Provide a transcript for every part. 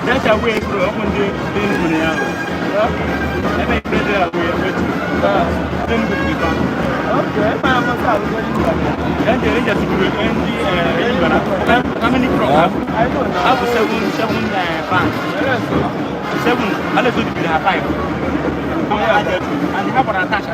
That's a way for open the thing. I make better away with then will be fun. Okay, I'm not and the Rangers will end the how many programs? I don't know. I have seven fans. 7, I let it be 5. And you have an attach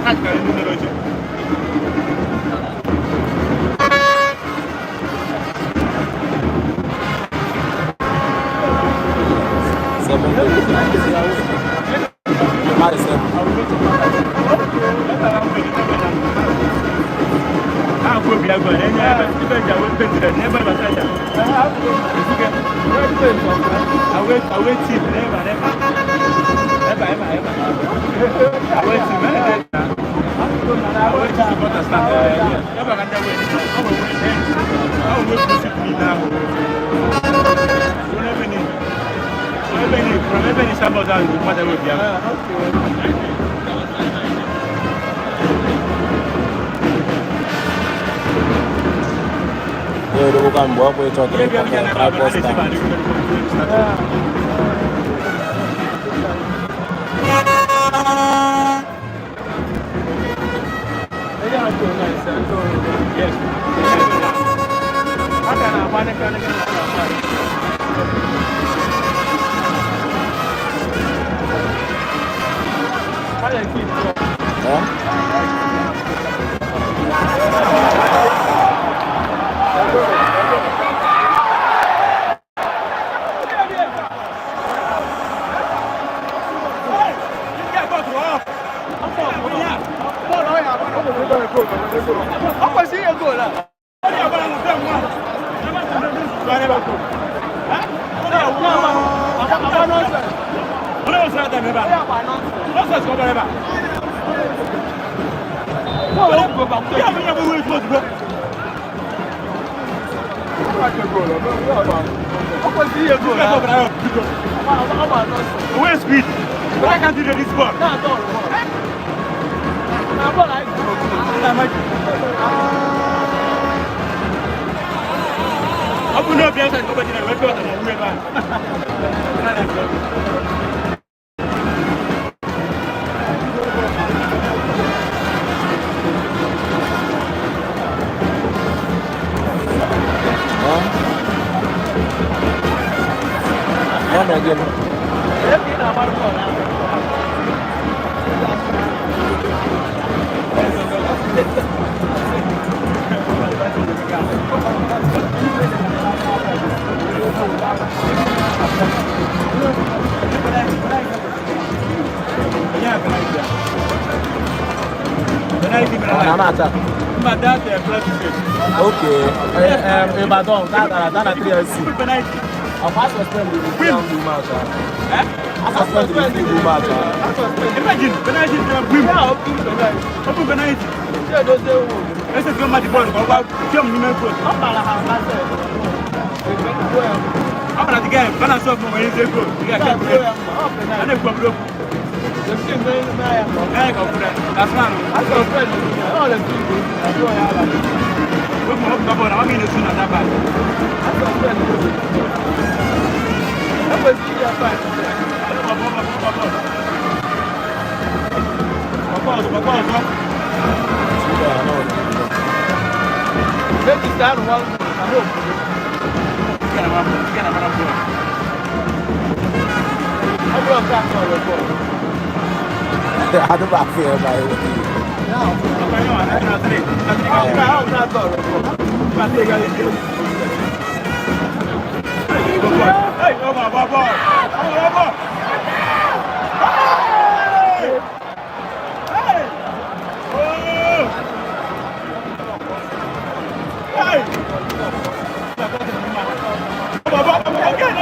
bukan bawa kue coklat pakai tripod Where's speed? Why can't you do this ball? Open up your eyes, nobody knows what again. Okay. Ibadan, that 3LC. I'll pass suspend the match. I suspend the match. Imagine, open penalty. Let's just go match the ball. Jump, you know, good. I'm not the game. Balance off when you go. You got to go. And then go. That's not. I suspend. Oh, let's do it. I'm in the soon at that back. I suspend. Let's see your fight. Let's stand one. I hope. I don't have fear by it. Hey, oh my boy. Again.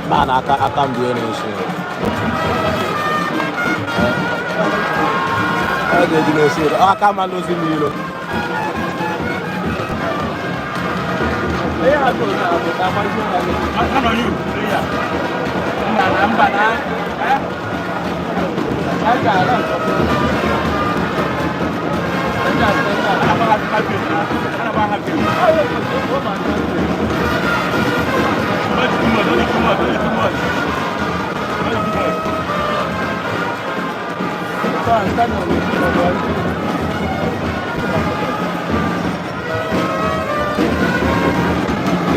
Man, I can't do any shit. I didn't do shit. I can't lose him, you know.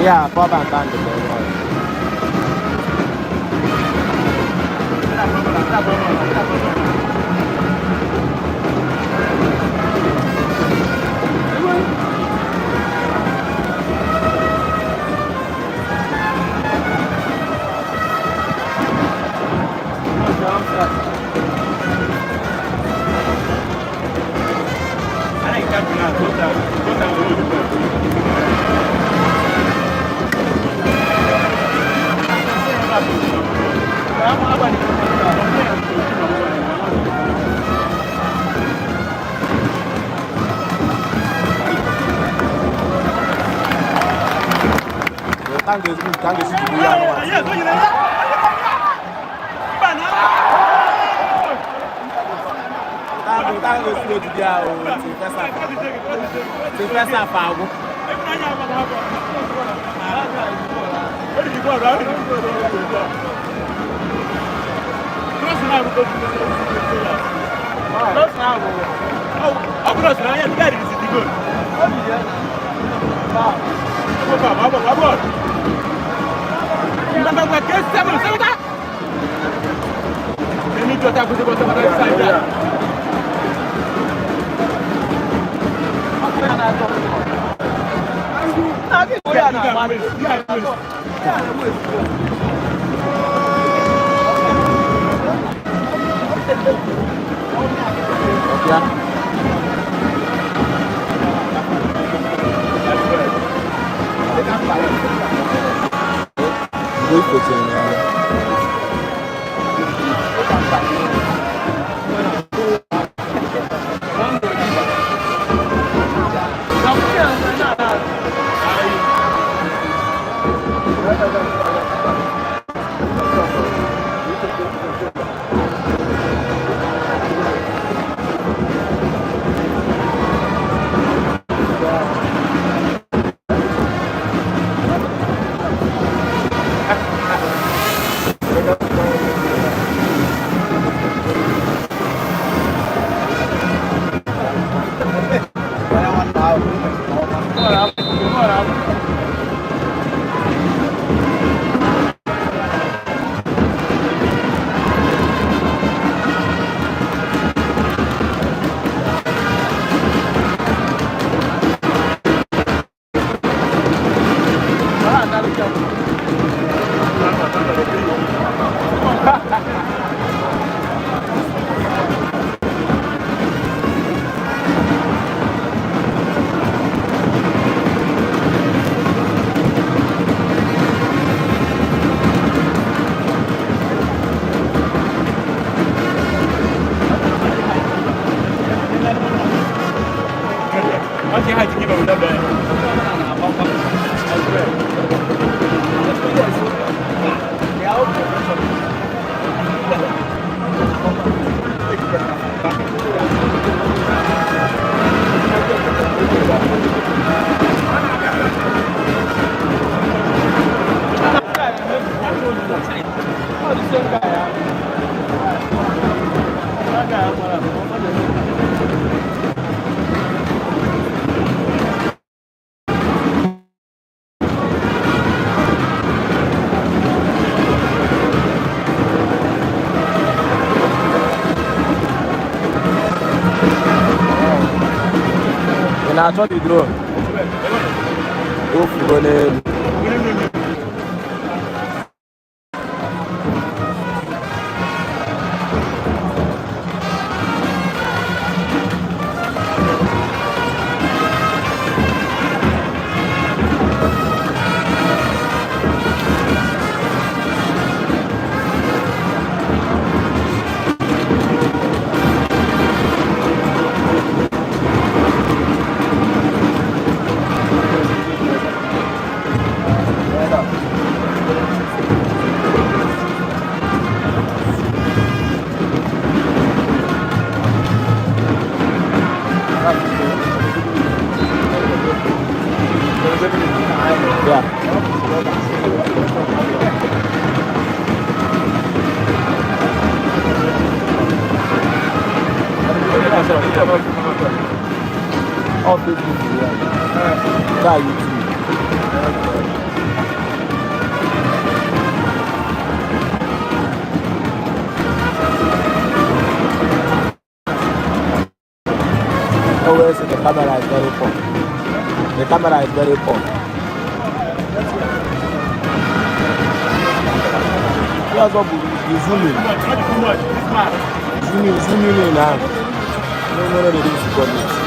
Yeah, Bob and Tandy. na-achọ the drone ofugo n'elu All Facebook, yeah. YouTube. Always the camera is very poor. The camera is very poor. Here's what we zooming. Zooming in now. No, they didn't support it.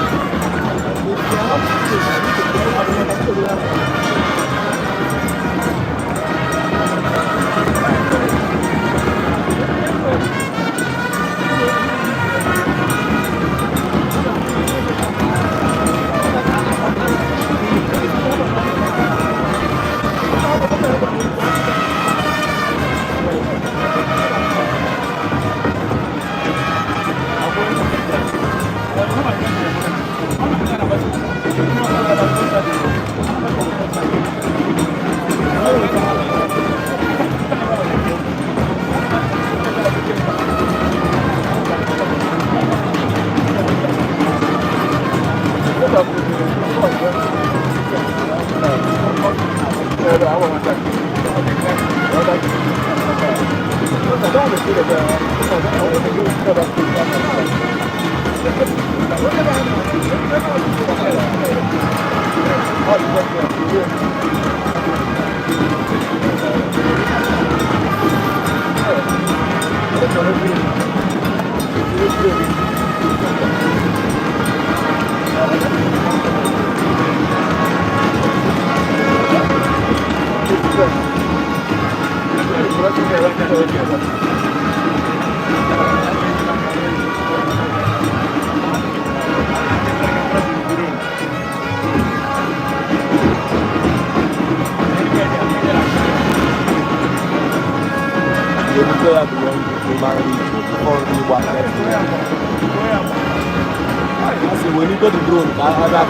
When you go to drone, I come back.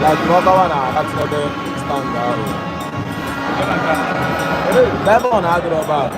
Like another one, that's not the standard. Never on Hyderabad.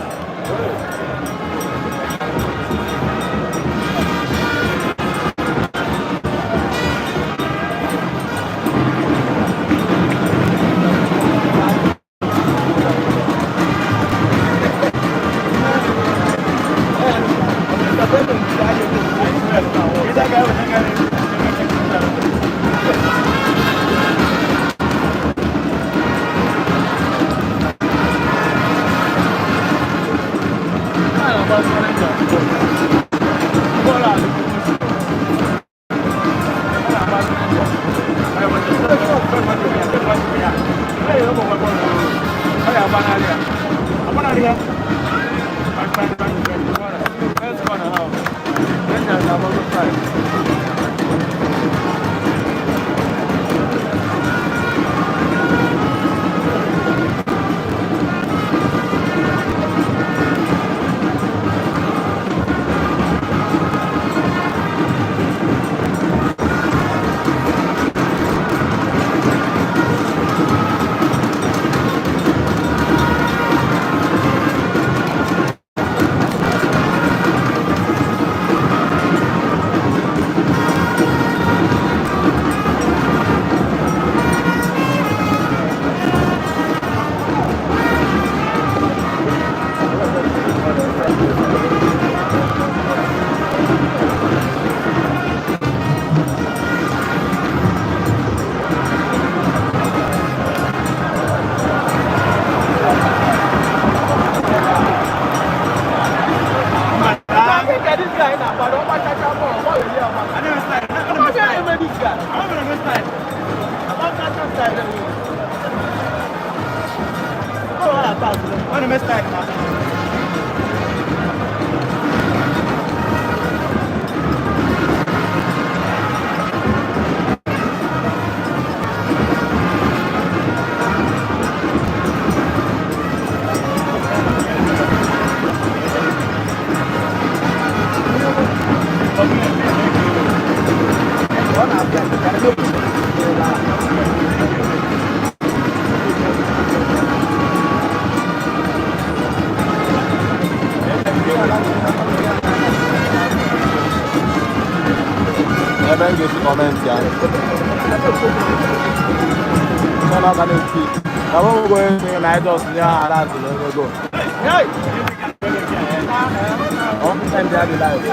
Ebe m ga-esi kọmentị ya. Ọ na-aga na-eti. Ka ọ bụ onye na Idol nye ha ala azụ na ego. Ọ ndị ndị adị live.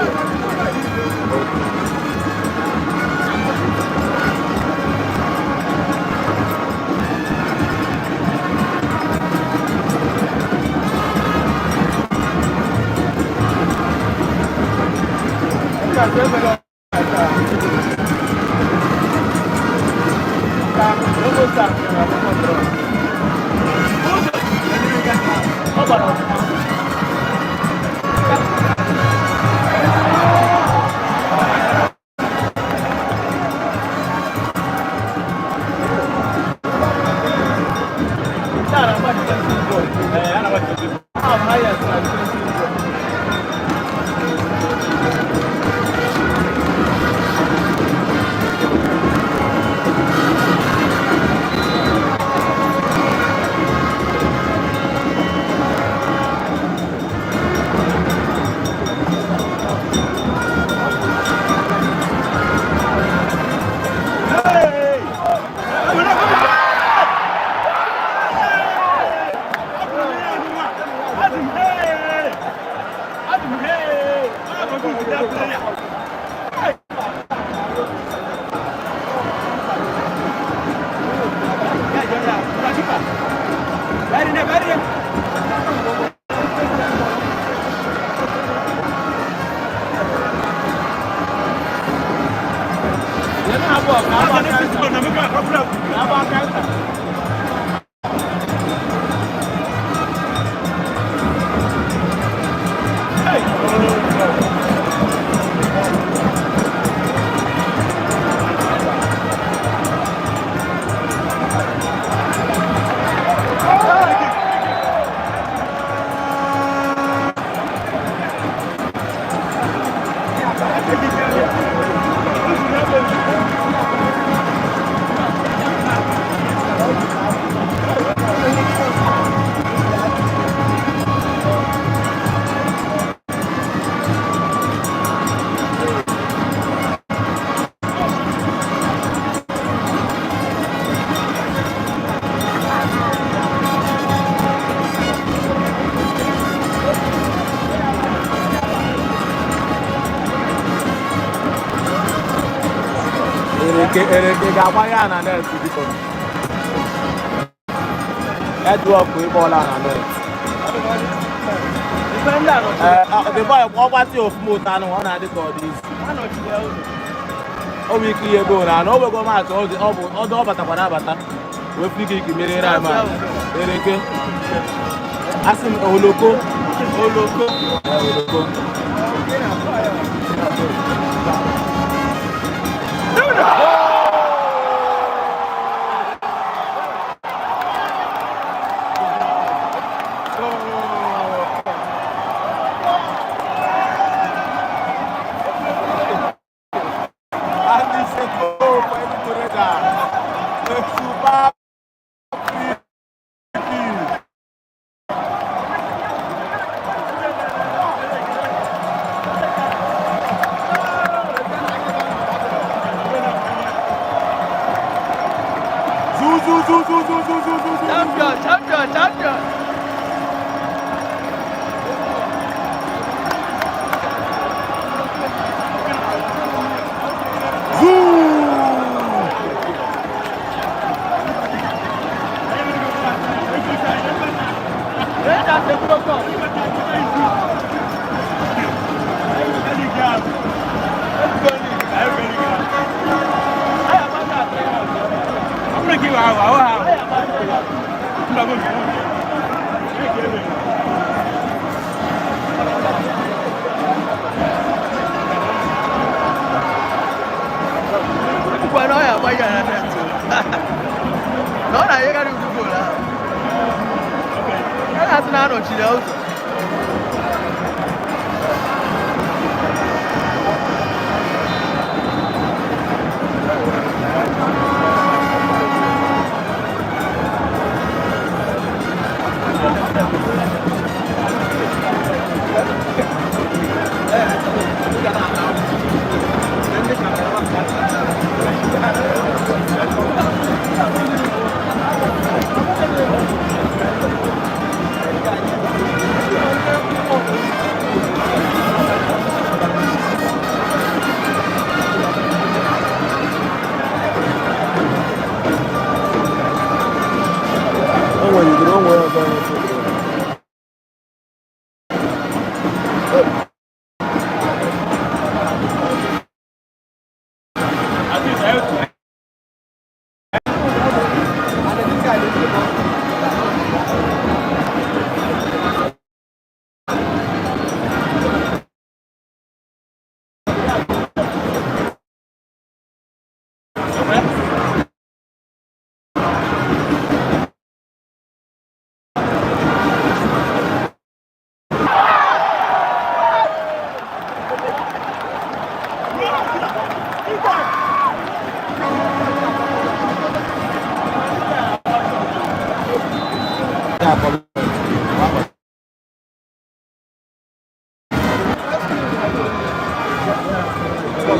Ereke ga-agba ya na net biko. Edward bụ ịgba ọla na net. The boy ọgbasi ofuma ụta anụ ọ na-adị ka ọ dị isi. Ọ bụ ike ihe goolu anụ o nwego maatị ọdụ ọ batakwa na-abata wee fụ ike merere anyị ma ereke. Asị m oloko. Champion.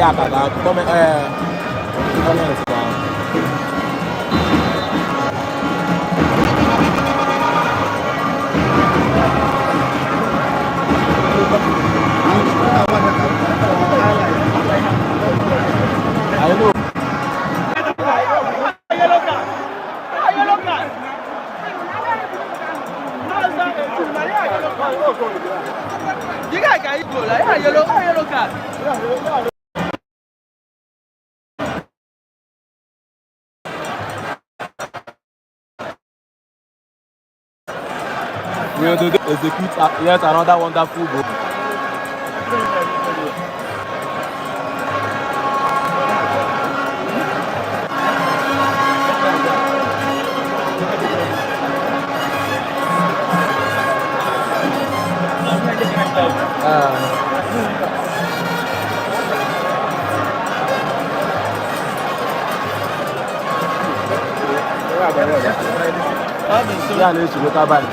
Comment comments down. I know. You guys can go like yellow card. We will execute yet another wonderful goal. Yeah, let's go Kabal.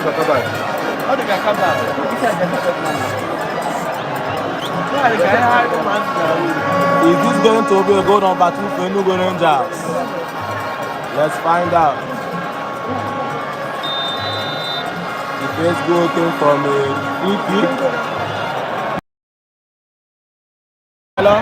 How do you come back? Is this going to be a goal number 2 for Enugu Rangers? Let's find out. The first goal came from a free kick. Hello?